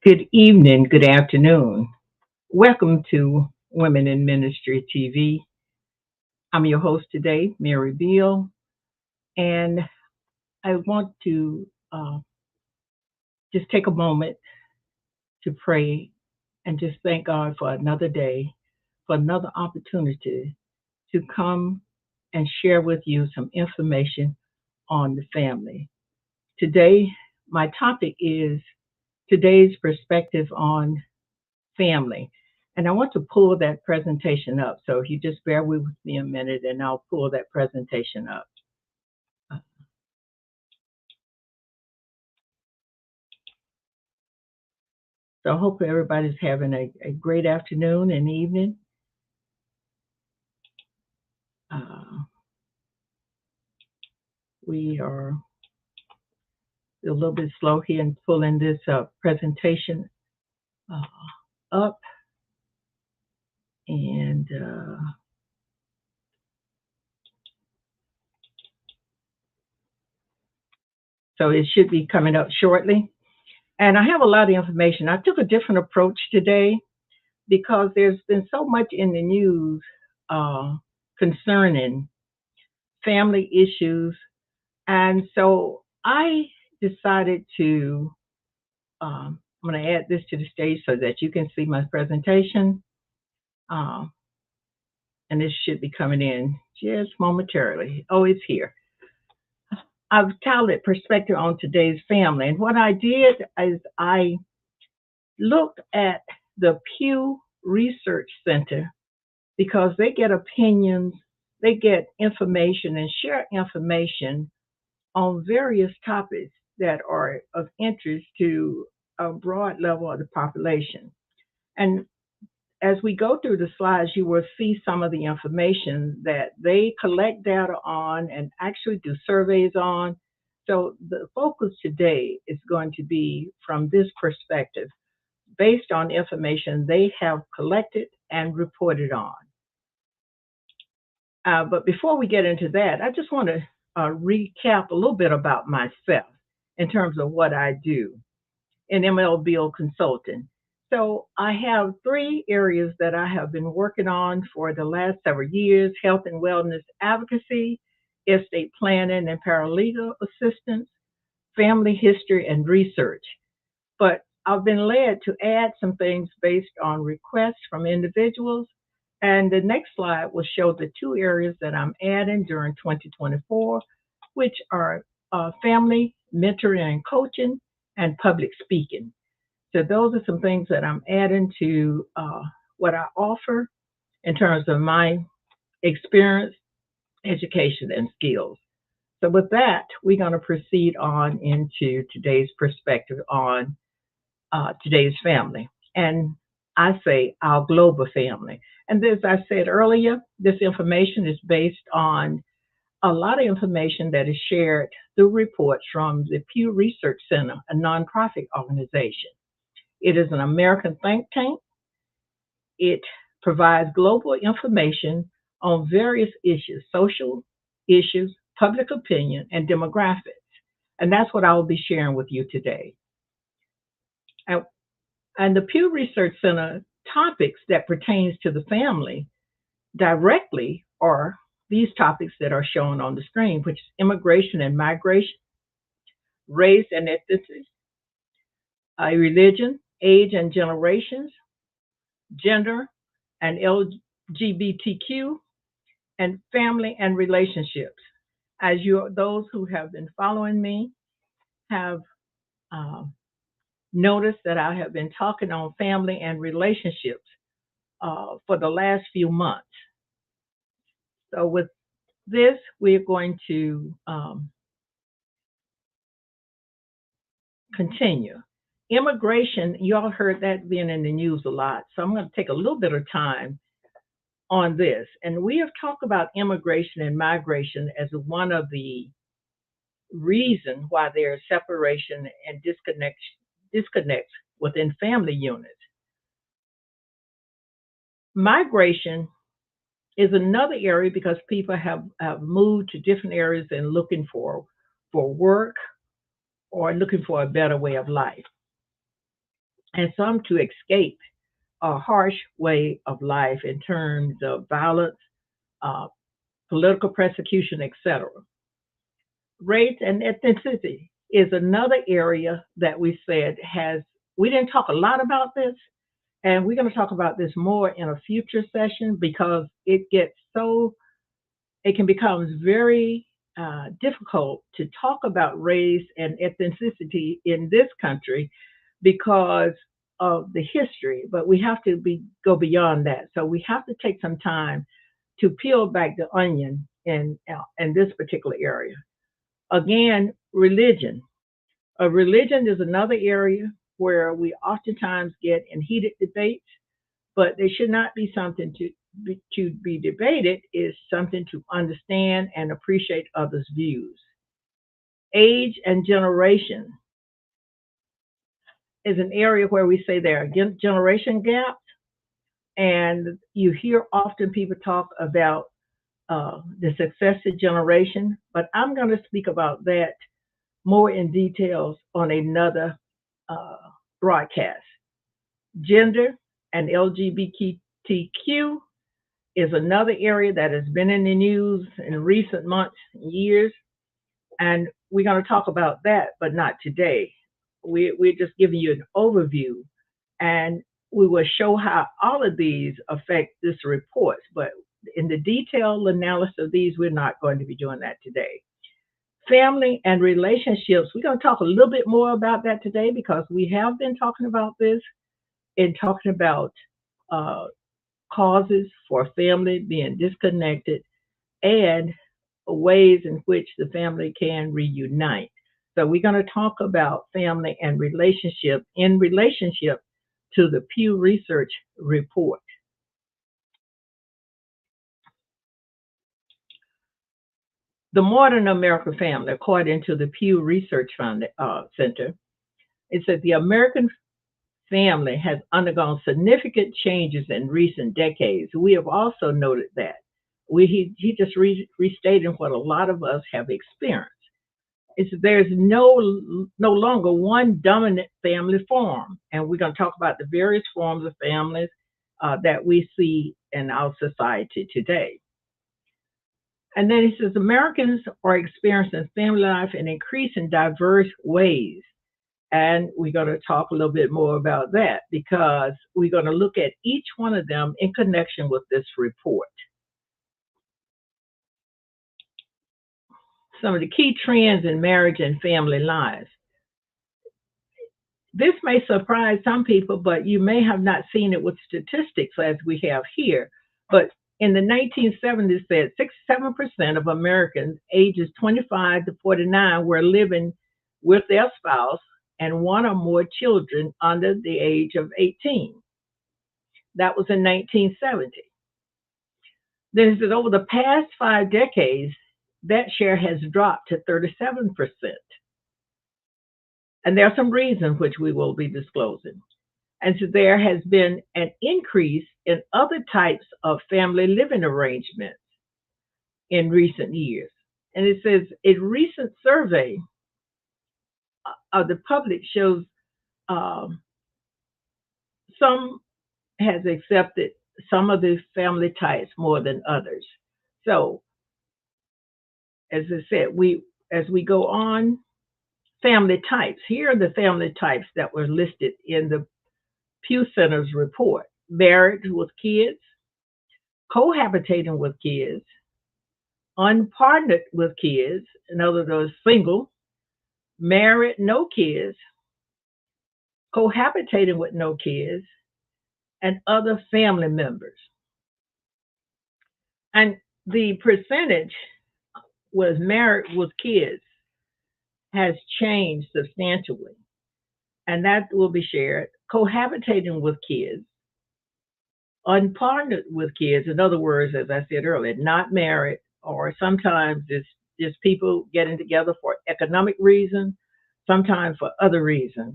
Good evening, good afternoon. Welcome to Women in Ministry TV. I'm your host today, Mary Beal, and I want to just take a moment to pray and just thank God for another day, for another opportunity to come and share with you some information on the family. Today, my topic is today's perspective on family. And I want to pull that presentation up. So if you just bear with me a minute and I'll pull that presentation up. So I hope everybody's having a great afternoon and evening. Uh, we are a little bit slow here in pulling this presentation uh, up. And so it should be coming up shortly. And I have a lot of information. I took a different approach today because there's been so much in the news concerning family issues. And so I decided to, I'm going to add this to the stage so that you can see my presentation. Um, and this should be coming in just momentarily. Oh, it's here. I've titled it Perspective on Today's Family. And what I did is I looked at the Pew Research Center because they get opinions, they get information and share information on various topics that are of interest to a broad level of the population. And as we go through the slides, you will see some of the information that they collect data on and actually do surveys on. So the focus today is going to be from this perspective, based on information they have collected and reported on. But before we get into that, I just want to recap a little bit about myself in terms of what I do in MLBO consulting. So I have three areas that I have been working on for the last several years: health and wellness advocacy, estate planning and paralegal assistance, family history and research. But I've been led to add some things based on requests from individuals. And the next slide will show the two areas that I'm adding during 2024, which are family mentoring and coaching and public speaking. So those are some things that I'm adding to what I offer in terms of my experience, education, and skills. So with that, we're going to proceed on into today's perspective on today's family. And I say our global family. And as I said earlier, this information is based on a lot of information that is shared through reports from the Pew Research Center, a nonprofit organization. It is an American think tank. It provides global information on various issues, social issues, public opinion, and demographics. And that's what I will be sharing with you today. And And the Pew Research Center topics that pertains to the family directly are these topics that are shown on the screen, which is immigration and migration, race and ethnicity, religion, age and generations, gender and LGBTQ, and family and relationships. As those who have been following me have uh, noticed that I have been talking on family and relationships for the last few months. So with this, we're going to continue. Immigration, y'all heard that being in the news a lot. So I'm going to take a little bit of time on this. And we have talked about immigration and migration as one of the reasons why there is separation and disconnects within family units. Migration is another area because people have moved to different areas and looking for work or looking for a better way of life. and some to escape a harsh way of life in terms of violence, uh, political persecution, etc. Race and ethnicity is another area that we said has, we didn't talk a lot about this, and we're going to talk about this more in a future session because it can become very difficult to talk about race and ethnicity in this country because of the history, but we have to go beyond that. So we have to take some time to peel back the onion in this particular area. Again, religion. Religion is another area where we oftentimes get in heated debates, but they should not be something to be debated. Is something to understand and appreciate others' views. Age and generation is an area where we say there are generation gaps, and you hear often people talk about the successive generation, but I'm going to speak about that more in details on another uh, broadcast. Gender and LGBTQ is another area that has been in the news in recent months and years, and we're going to talk about that, but not today. We're just giving you an overview, and we will show how all of these affect this report, but in the detailed analysis of these, we're not going to be doing that today. Family and relationships, we're going to talk a little bit more about that today because we have been talking about this and talking about uh, causes for family being disconnected and ways in which the family can reunite. So we're going to talk about family and relationship in relationship to the Pew Research report. The modern American family, according to the Pew Research Center, it says the American family has undergone significant changes in recent decades. We have also noted that. He just restated what a lot of us have experienced. There's no longer one dominant family form, and we're going to talk about the various forms of families that we see in our society today. And then he says Americans are experiencing family life in increasing diverse ways. And we're going to talk a little bit more about that because we're going to look at each one of them in connection with this report. Some of the key trends in marriage and family lives. This may surprise some people, but you may have not seen it with statistics as we have here. But in the 1970s, said 67% of Americans ages 25 to 49 were living with their spouse and one or more children under the age of 18. That was in 1970. Then it said over the past 5 decades, that share has dropped to 37%. And there are some reasons which we will be disclosing. And so there has been an increase in other types of family living arrangements in recent years. And it says a recent survey of the public shows um, some has accepted some of the family types more than others. So, as I said, as we go on, family types. Here are the family types that were listed in the Pew Center's report: married with kids, cohabitating with kids, unpartnered with kids, in other words, single, married, no kids, cohabitating with no kids, and other family members. And the percentage was married with kids has changed substantially, and that will be shared. Cohabitating with kids, unpartnered with kids, in other words, as I said earlier, not married, or sometimes it's just people getting together for economic reasons, sometimes for other reasons.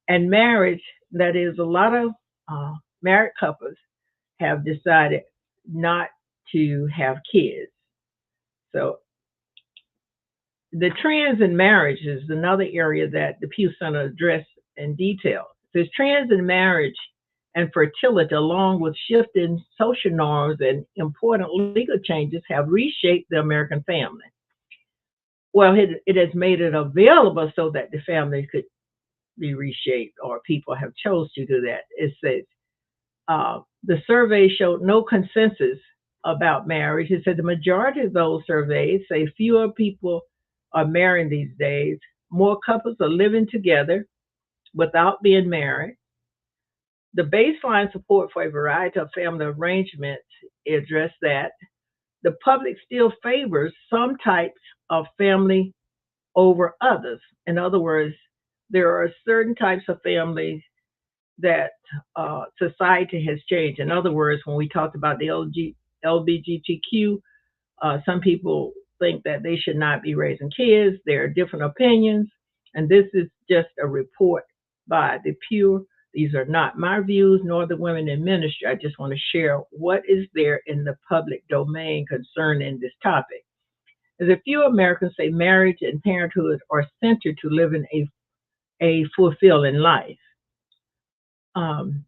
And marriage, that is, a lot of married couples have decided not to have kids. So the trends in marriage is another area that the Pew Center addressed in detail. Says trends in marriage and fertility, along with shifting social norms and important legal changes, have reshaped the American family. Well, it has made it available so that the family could be reshaped, or people have chose to do that. It says the survey showed no consensus about marriage. It said the majority of those surveys say fewer people are marrying these days. More couples are living together without being married. The baseline support for a variety of family arrangements address that. The public still favors some types of family over others. In other words, there are certain types of families that society has changed. In other words, when we talked about the LGBTQ, some people think that they should not be raising kids. There are different opinions, and this is just a report by the Pew. These are not my views nor the women in ministry. I just want to share what is there in the public domain concerning this topic. As a few Americans say marriage and parenthood are central to living a fulfilling life. Um,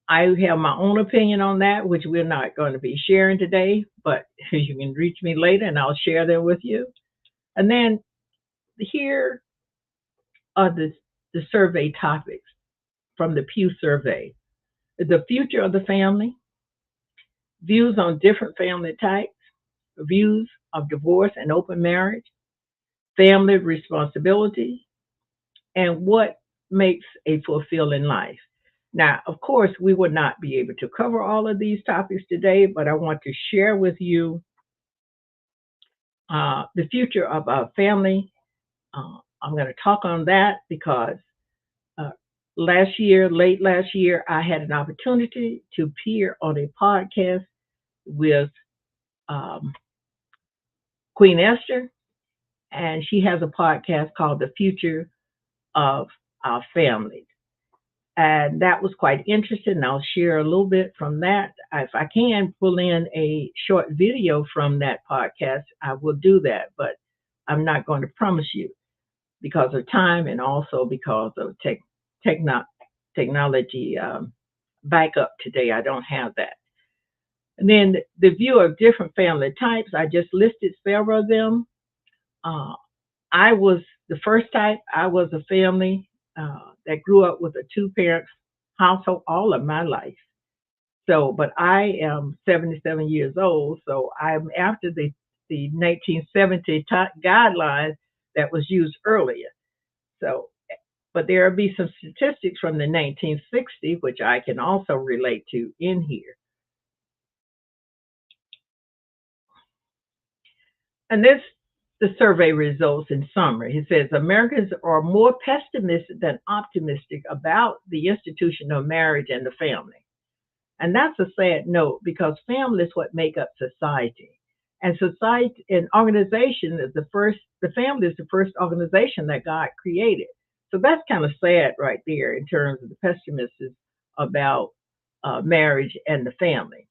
I have my own opinion on that, which we're not going to be sharing today, but you can reach me later and I'll share them with you. And then here are the survey topics from the Pew survey: the future of the family, views on different family types, views of divorce and open marriage, family responsibility, and what makes a fulfilling life. Now, of course, we would not be able to cover all of these topics today, but I want to share with you the future of our family. I'm going to talk on that because uh, late last year, I had an opportunity to appear on a podcast with um, Queen Esther, and she has a podcast called The Future of Our Family. And that was quite interesting. I'll share a little bit from that. If I can pull in a short video from that podcast, I will do that, but I'm not going to promise you because of time and also because of techno- technology backup today. I don't have that. And then the view of different family types, I just listed several of them. Uh, I was the first type. I was a family that grew up with a two-parent household all of my life. So, but I am 77 years old, so I'm after the 1970 guidelines that was used earlier. So, but there will be some statistics from the 1960s, which I can also relate to in here. And this the survey results in summary. It says Americans are more pessimistic than optimistic about the institution of marriage and the family. And that's a sad note because family is what make up society. And society and organization is the family is the first organization that God created. So that's kind of sad right there in terms of the pessimism about marriage and the family.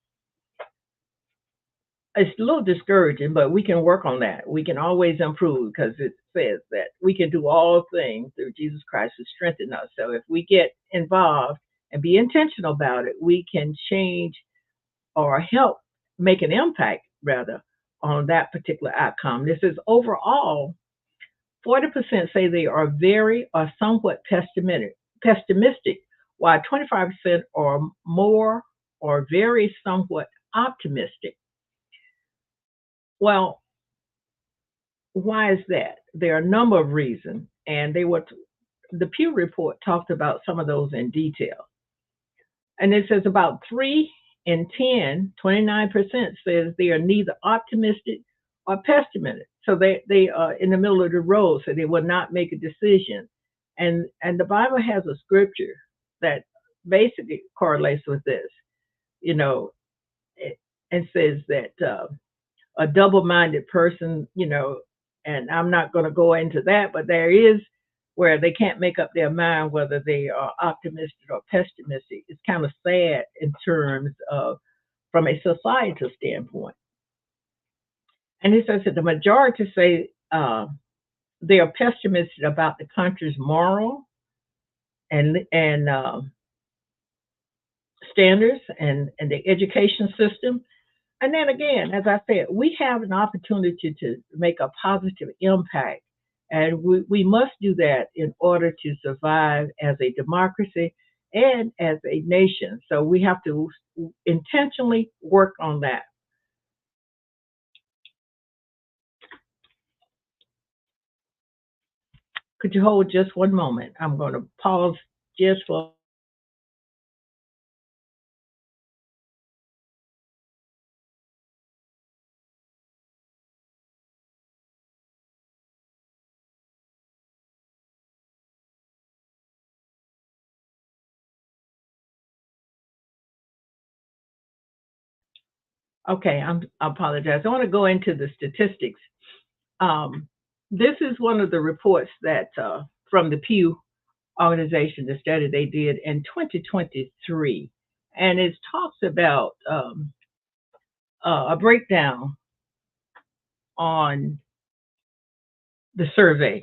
It's a little discouraging, but we can work on that. We can always improve because it says that we can do all things through Jesus Christ who strengthens us. So if we get involved and be intentional about it, we can change or help make an impact rather on that particular outcome. This is overall 40% say they are very or somewhat pessimistic, while 25% or more are very somewhat optimistic. Well, why is that? There are a number of reasons, and the Pew report talked about some of those in detail. And it says about 3 in 10, 29% says they are neither optimistic or pessimistic. So they are in the middle of the road, so they will not make a decision. And the Bible has a scripture that basically correlates with this, you know, and says that a double-minded person, and I'm not going to go into that, but there is where they can't make up their mind whether they are optimistic or pessimistic. It's kind of sad in terms of from a societal standpoint. And it says that the majority say they are pessimistic about the country's moral, and standards and the education system. And then again, as I said, we have an opportunity to make a positive impact. And we must do that in order to survive as a democracy and as a nation. So we have to intentionally work on that. Could you hold just one moment? I'm going to pause just for. Okay, I apologize. I want to go into the statistics. Um, this is one of the reports that from the Pew organization, the study they did in 2023, and it talks about a breakdown on the survey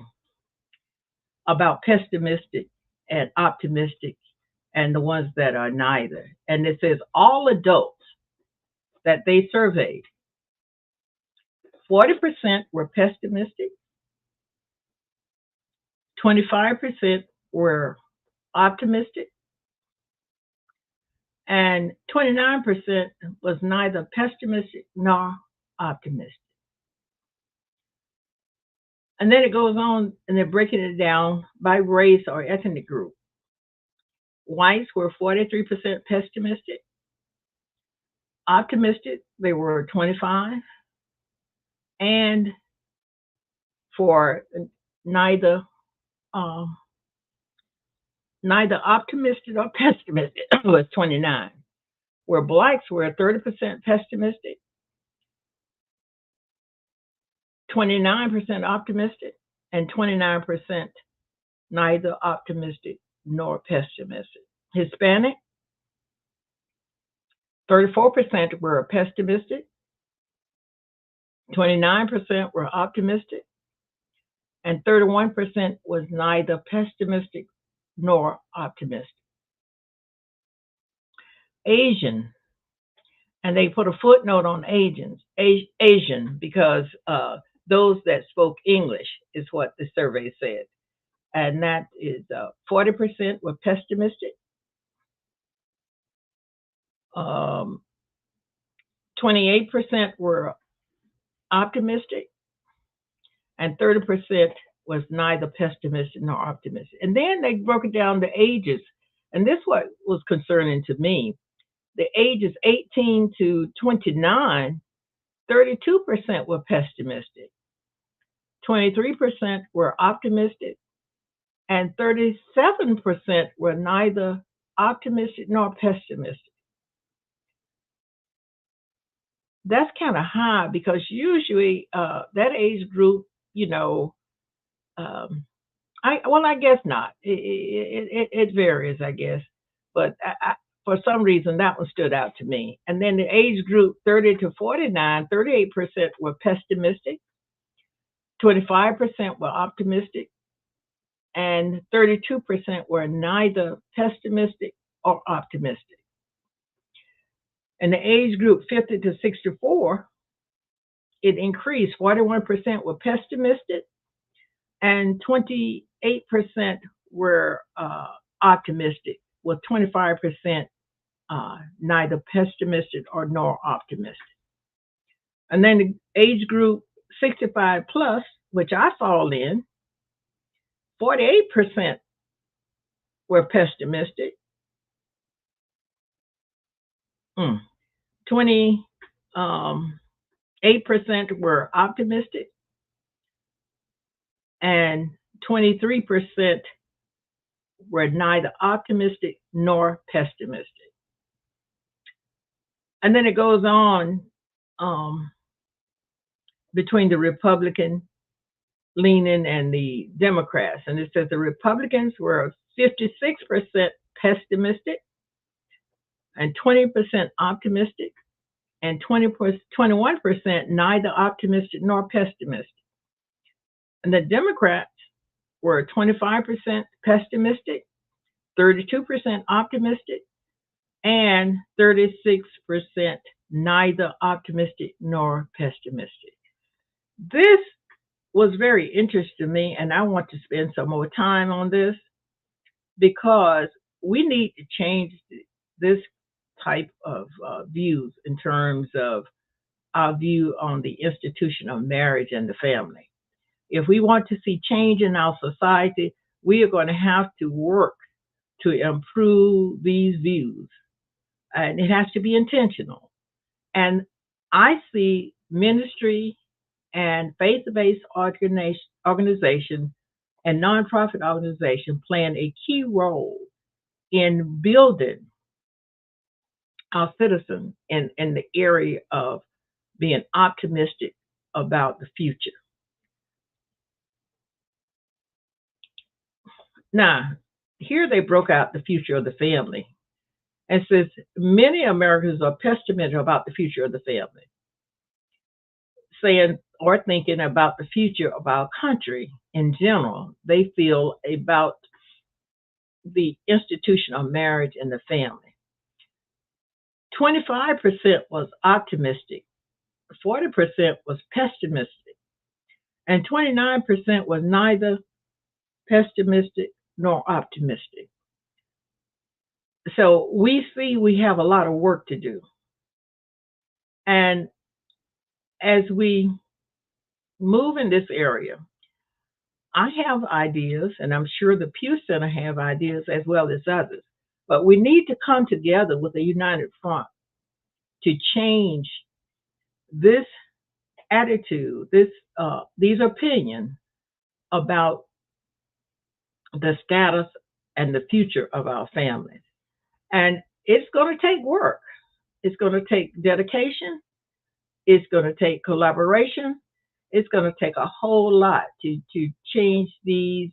about pessimistic and optimistic, and the ones that are neither. And it says all adults that they surveyed, 40% were pessimistic, 25% were optimistic, and 29% was neither pessimistic nor optimistic. And then it goes on and they're breaking it down by race or ethnic group. Whites were 43% pessimistic, optimistic, they were 25, and for neither um, neither optimistic or pessimistic was 29. Where blacks were 30% pessimistic, 29% optimistic, and 29% neither optimistic nor pessimistic. Hispanic, 34% were pessimistic, 29% were optimistic, and 31% was neither pessimistic nor optimistic. Asian, and they put a footnote on Asian because those that spoke English is what the survey said. And that is 40% were pessimistic, um, 28% were optimistic, and 30% was neither pessimistic nor optimistic. And then they broke it down to ages. And this what was concerning to me. The ages 18 to 29, 32% were pessimistic, 23% were optimistic, and 37% were neither optimistic nor pessimistic. That's kind of high because usually that age group, you know, um, I guess not. It varies, I guess, but for some reason that one stood out to me. And then the age group 30 to 49, 38% were pessimistic, 25% were optimistic, and 32% were neither pessimistic or optimistic. In the age group 50 to 64, it increased. 41% were pessimistic, and 28% were optimistic, with 25% neither pessimistic or nor optimistic. And then the age group 65 plus, which I fall in, 48% were pessimistic, 28% were optimistic, and 23% were neither optimistic nor pessimistic. And then it goes on um, between the Republican leaning and the Democrats. And it says the Republicans were 56% pessimistic and 20% optimistic and 21% neither optimistic nor pessimistic. And the Democrats were 25% pessimistic 32% optimistic, and 36% neither optimistic nor pessimistic. This was very interesting to me, and I want to spend some more time on this because we need to change this type of views in terms of our view on the institution of marriage and the family. If we want to see change in our society, we are going to have to work to improve these views, and it has to be intentional. And I see ministry and faith-based organization and nonprofit organization playing a key role in building our citizens in the area of being optimistic about the future. Now, here they broke out the future of the family and says many Americans are pessimistic about the future of the family, saying or thinking about the future of our country in general. They feel about the institution of marriage and the family. 25% was optimistic, 40% was pessimistic, and 29% was neither pessimistic nor optimistic. So we see we have a lot of work to do. And as we move in this area, I have ideas, and I'm sure the Pew Center have ideas as well as others. But we need to come together with a united front to change this attitude, these opinions about the status and the future of our families. And it's going to take work. It's going to take dedication. It's going to take collaboration. It's going to take a whole lot to change these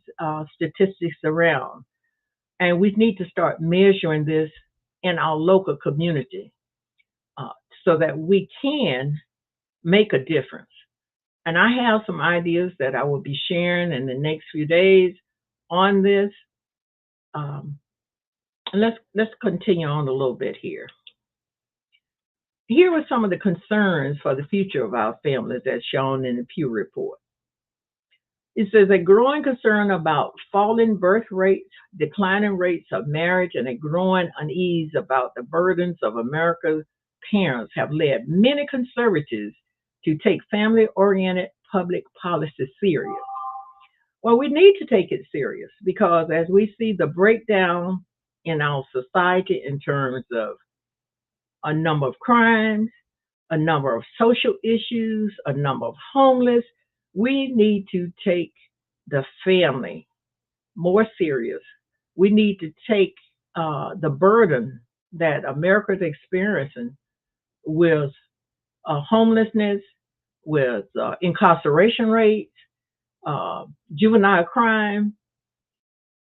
statistics around. And we need to start measuring this in our local community uh, so that we can make a difference. And I have some ideas that I will be sharing in the next few days on this. Um, and let's continue on a little bit here. Here are some of the concerns for the future of our families as shown in the Pew Report. It says a growing concern about falling birth rates, declining rates of marriage, and a growing unease about the burdens of America's parents have led many conservatives to take family oriented public policy serious. Well, we need to take it serious because as we see the breakdown in our society in terms of a number of crimes, a number of social issues, a number of homeless, we need to take the family more serious. We need to take the burden that America is experiencing with homelessness, with incarceration rates, juvenile crime,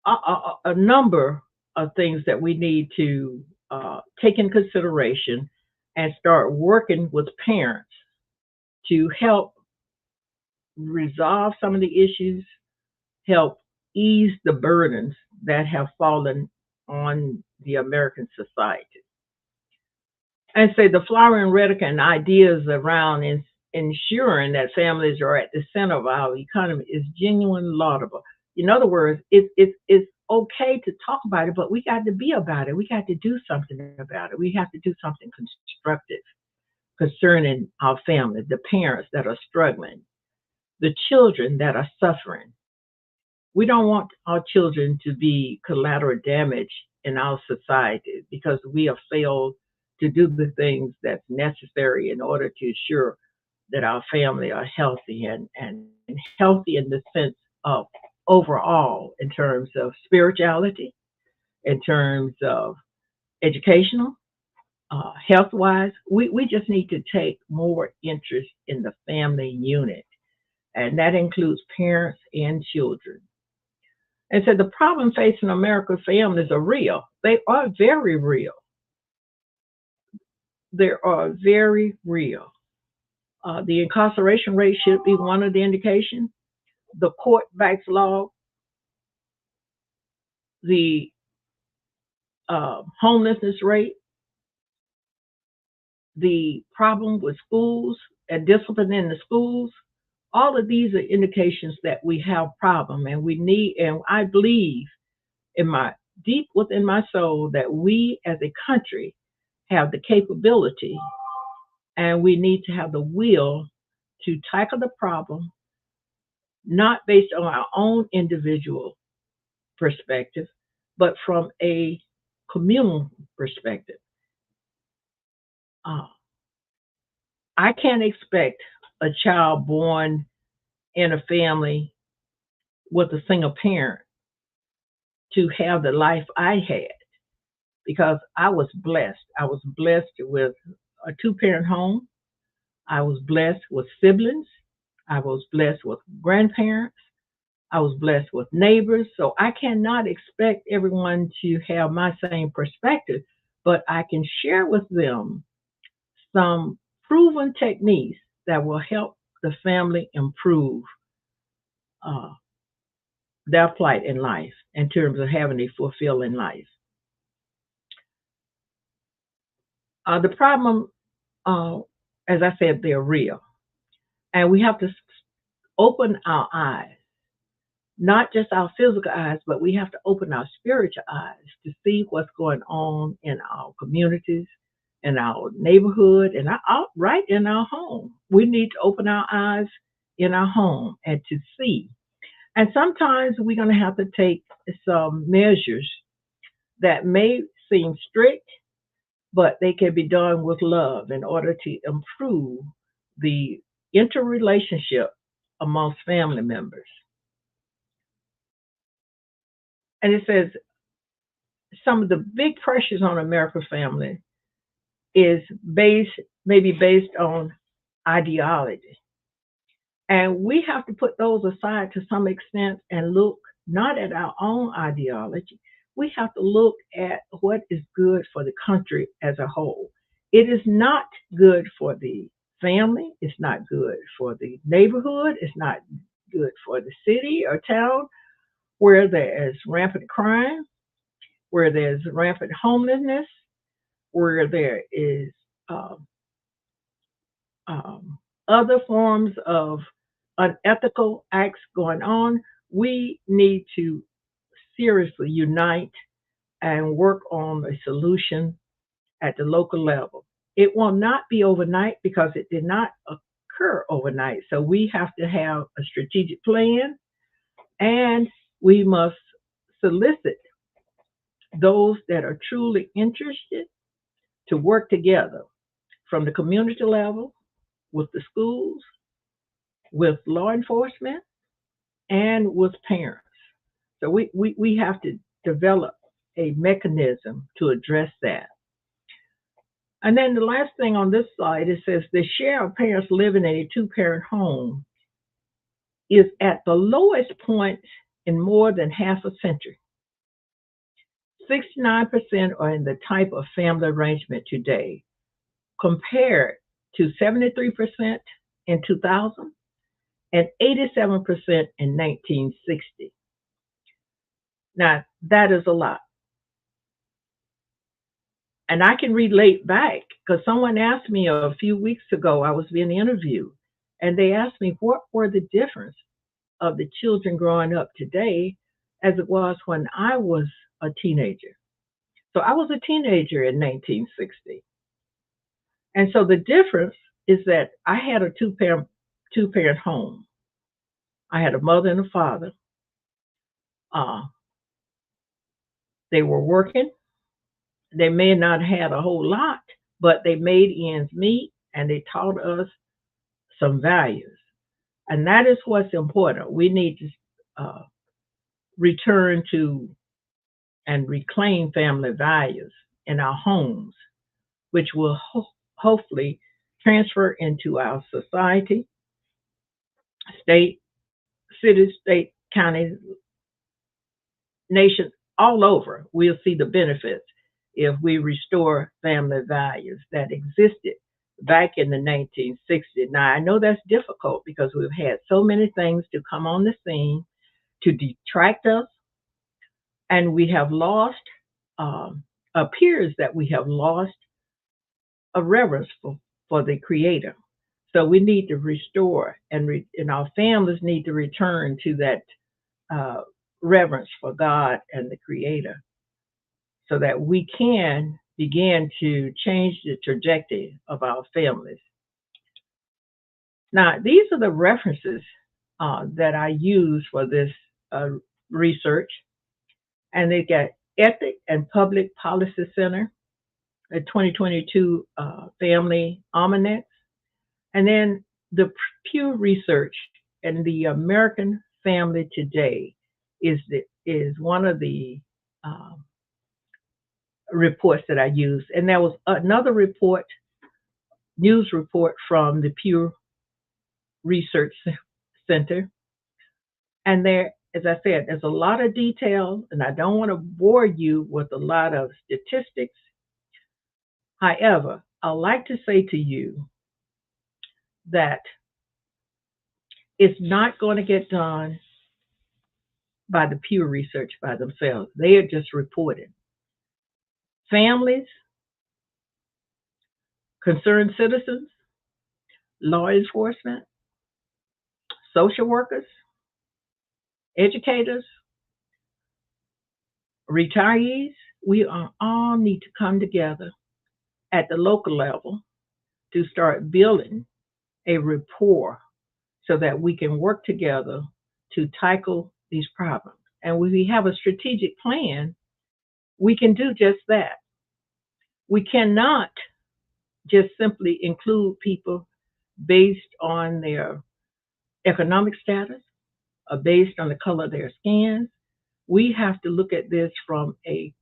a number of things that we need to take in consideration and start working with parents to help resolve some of the issues, help ease the burdens that have fallen on the American society. And say the flowering rhetoric and ideas around ensuring that families are at the center of our economy is genuinely laudable. In other words, it's okay to talk about it, but we got to be about it. We got to do something about it. We have to do something constructive concerning our families, the parents that are struggling, the children that are suffering. We don't want our children to be collateral damage in our society because we have failed to do the things that's necessary in order to ensure that our family are healthy and healthy in the sense of overall, in terms of spirituality, in terms of educational, health wise. We just need to take more interest in the family unit, and that includes parents and children. And so the problem facing America's families are real. They are very real. They are very real. The incarceration rate should be one of the indications. The court backs law. The homelessness rate, the problem with schools and discipline in the schools. All of these are indications that we have problem, and we need. And I believe in my deep within my soul that we as a country have the capability, and we need to have the will to tackle the problem, not based on our own individual perspective, but from a communal perspective. Uh, I can't expect a child born in a family with a single parent to have the life I had because I was blessed. I was blessed with a two-parent home. I was blessed with siblings. I was blessed with grandparents. I was blessed with neighbors. So I cannot expect everyone to have my same perspective, but I can share with them some proven techniques that will help the family improve uh, their plight in life in terms of having a fulfilling life. The problem, uh, as I said, they're real. And we have to open our eyes, not just our physical eyes, but we have to open our spiritual eyes to see what's going on in our communities, in our neighborhood, and right in our home. We need to open our eyes in our home and to see. And sometimes we're going to have to take some measures that may seem strict, but they can be done with love in order to improve the interrelationship amongst family members. And it says some of the big pressures on American family is based maybe based on ideology. And we have to put those aside to some extent and look not at our own ideology. We have to look at what is good for the country as a whole. It is not good for the family. It's not good for the neighborhood. It's not good for the city or town where there is rampant crime, where there's rampant homelessness, where there is um, other forms of unethical acts going on. We need to seriously unite and work on a solution at the local level. It will not be overnight because it did not occur overnight. So we have to have a strategic plan and we must solicit those that are truly interested to work together from the community level with the schools, with law enforcement, and with parents. So we have to develop a mechanism to address that. And then the last thing on this slide, it says the share of parents living in a two-parent home is at the lowest point in more than half a century. 69% are in the type of family arrangement today, compared to 73% in 2000 and 87% in 1960. Now, that is a lot. And I can relate back because someone asked me a few weeks ago, I was being interviewed, and they asked me what were the difference of the children growing up today as it was when I was a teenager. So I was a teenager in 1960. And so the difference is that I had a two parent home. I had a mother and a father. Uh, they were working. They may not have had a whole lot, but they made ends meet and they taught us some values. And that is what's important. We need to return to and reclaim family values in our homes, which will hopefully transfer into our society, state, cities, state, counties, nation, all over. We'll see the benefits if we restore family values that existed back in the 1960s. Now, I know that's difficult because we've had so many things to come on the scene to detract us, and we have lost appears that we have lost a reverence for the Creator. So we need to restore, and our families need to return to that uh, reverence for God and the Creator, so that we can begin to change the trajectory of our families. Now, these are the references that I use for this uh, research, and they got Ethic and Public Policy Center, a 2022 Family Almanac, and then the Pew Research and the American Family Today is one of the um, reports that I used, and there was another report, news report from the Pew Research Center, and there, as I said, there's a lot of detail, and I don't want to bore you with a lot of statistics. However, I like to say to you that it's not going to get done by the Pew Research by themselves. They are just reporting. Families, concerned citizens, law enforcement, social workers, educators, retirees, we all need to come together at the local level to start building a rapport so that we can work together to tackle these problems. And when we have a strategic plan, we can do just that. We cannot just simply include people based on their economic status or based on the color of their skin. We have to look at this from a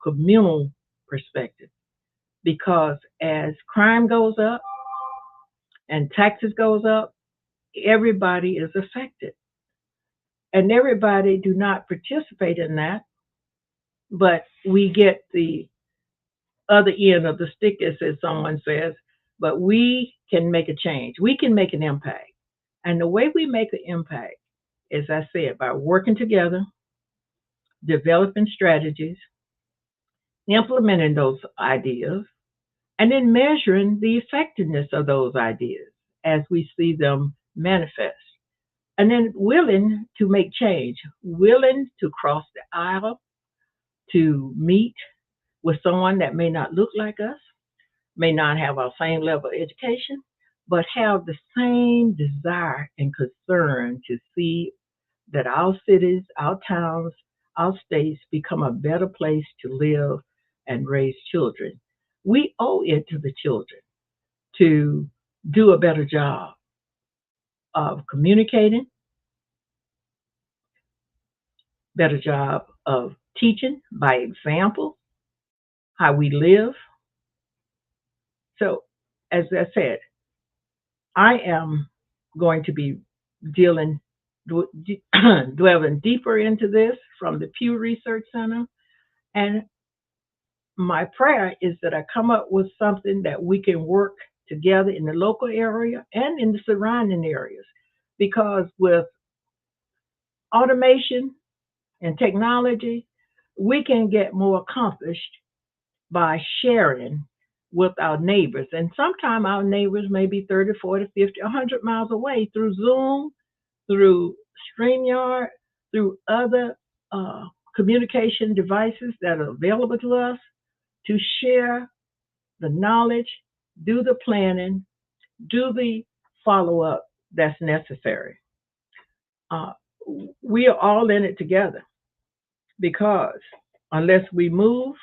communal perspective, because as crime goes up and taxes goes up, everybody is affected. And everybody do not participate in that, but we get the other end of the stick, as someone says, but we can make a change. We can make an impact. And the way we make an impact, as I said, by working together, developing strategies, implementing those ideas, and then measuring the effectiveness of those ideas as we see them manifest. And then willing to make change, willing to cross the aisle, to meet with someone that may not look like us, may not have our same level of education, but have the same desire and concern to see that our cities, our towns, our states become a better place to live and raise children. We owe it to the children to do a better job of communicating, better job of teaching by example, how we live. So, as I said, I am going to be dealing, delving deeper into this from the Pew Research Center. And my prayer is that I come up with something that we can work together in the local area and in the surrounding areas. Because with automation and technology, we can get more accomplished by sharing with our neighbors. And sometimes our neighbors may be 30, 40, 50, 100 miles away through Zoom, through StreamYard, through other communication devices that are available to us to share the knowledge, do the planning, do the follow up that's necessary. Uh, we are all in it together, because unless we move,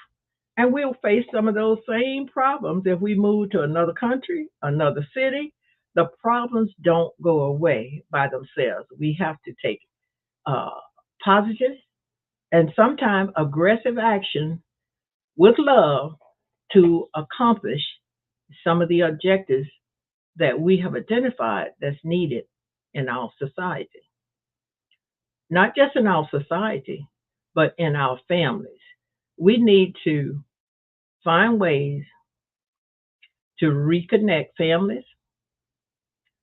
and we'll face some of those same problems if we move to another country, another city. The problems don't go away by themselves. We have to take uh, positive and sometimes aggressive action with love to accomplish some of the objectives that we have identified that's needed in our society. Not just in our society, but in our families. We need to find ways to reconnect families,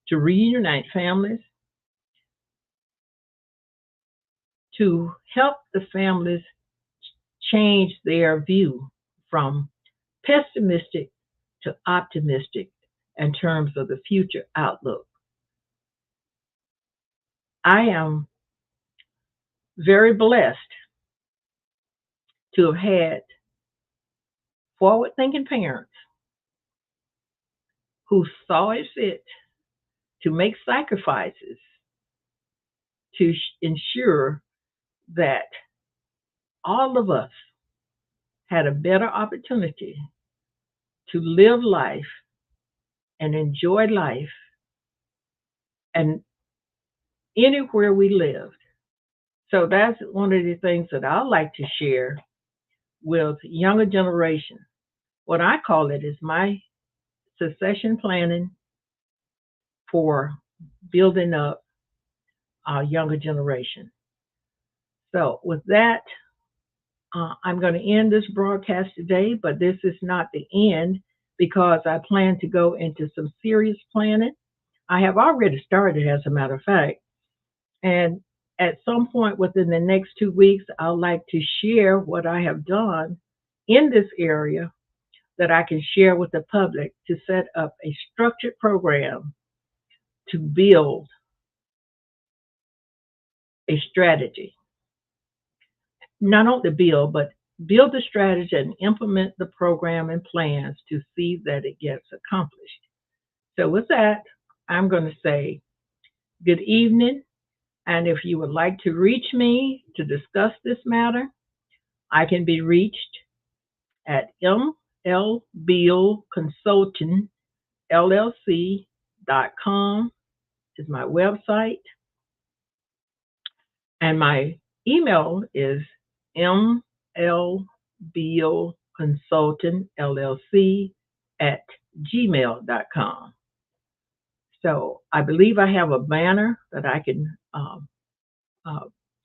to reunite families, to help the families change their view from pessimistic to optimistic in terms of the future outlook. I am very blessed to have had forward thinking parents who saw it fit to make sacrifices to ensure that all of us had a better opportunity to live life and enjoy life and anywhere we lived. So that's one of the things that I like to share with younger generation. What I call it is my succession planning for building up our younger generation. So with that, I'm going to end this broadcast today, but this is not the end because I plan to go into some serious planning. I have already started, as a matter of fact. And at some point within the next 2 weeks, I'd like to share what I have done in this area that I can share with the public to set up a structured program to build a strategy. Not only build, but build the strategy and implement the program and plans to see that it gets accomplished. So with that, I'm going to say good evening. And if you would like to reach me to discuss this matter, I can be reached at mlbealconsultingllc.com is my website. And my email is mlbealconsultingllc@gmail.com. So I believe I have a banner that I can uh,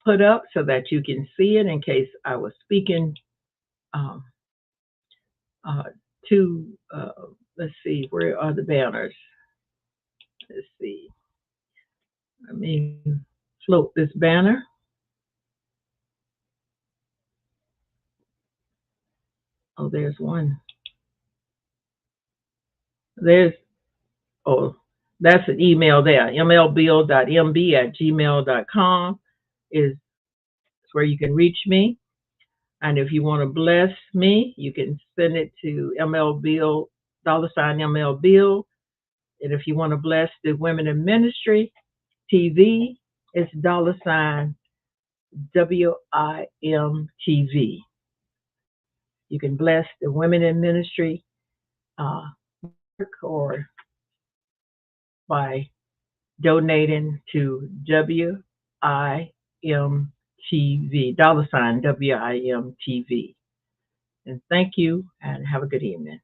put up so that you can see it in case I was speaking um, uh, to, let's see, where are the banners? Let's see. Let me float this banner. Oh, there's one. There's, oh, that's an email there. mlbeal.mb@gmail.com is where you can reach me. And if you want to bless me, you can send it to mlbeal, $MLBeal. And if you want to bless the Women in Ministry TV, it's $WIMTV. You can bless the Women in Ministry or by donating to WIMTV, $WIMTV. And thank you and have a good evening.